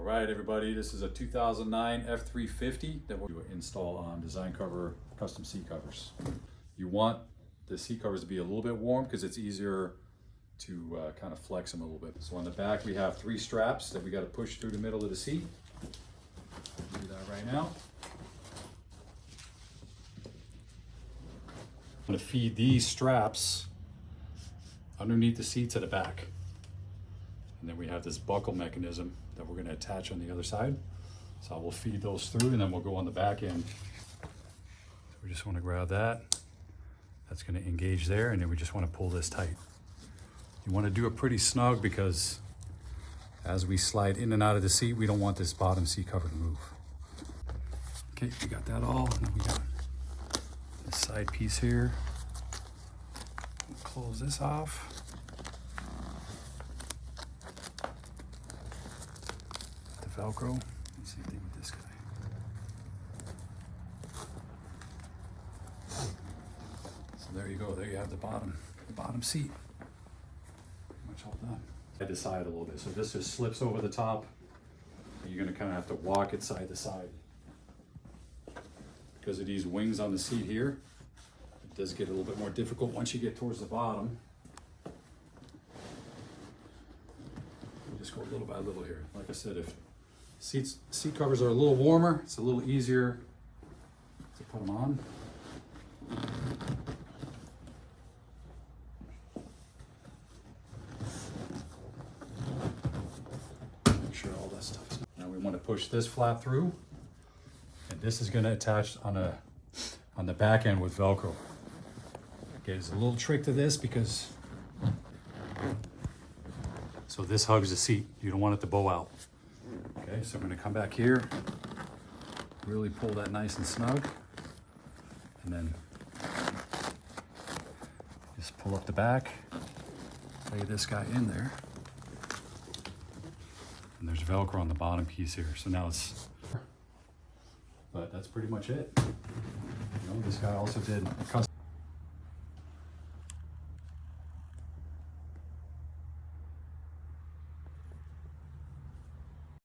right, everybody, this is a 2009 F-350 that we'll install on design cover custom seat covers. You want the seat covers to be a little bit warm because it's easier to kind of flex them a little bit. So on the back we have 3 straps that we got to push through the middle of the seat. Do that right now. I'm going to feed these straps underneath the seat to the back. And then we have this buckle mechanism that we're going to attach on the other side. So we'll feed those through and then we'll go on the back end. So we just want to grab that. That's going to engage there, and then we just want to pull this tight. You want to do it pretty snug because as we slide in and out of the seat, we don't want this bottom seat cover to move. Okay, we got that all. And then we got this side piece here. We'll close this off. The Velcro. Same thing with this guy. So there you go. There you have the bottom seat. Pretty much all done. Side to side a little bit. So this just slips over the top. You're going to kind of have to walk it side to side. Because of these wings on the seat here, it does get a little bit more difficult once you get towards the bottom. We just go little by little here. Like I said, if seat covers are a little warmer, it's a little easier to put them on. Make sure all that stuff is. Now we want to push this flap through, and this is going to attach on the back end with Velcro. Okay, there's a little trick to this because so this hugs the seat. You don't want it to bow out. Okay, so I'm going to come back here, really pull that nice and snug, and then just pull up the back, lay this guy in there, and there's Velcro on the bottom piece here. So now it's, but that's pretty much it. You know, this guy also did a custom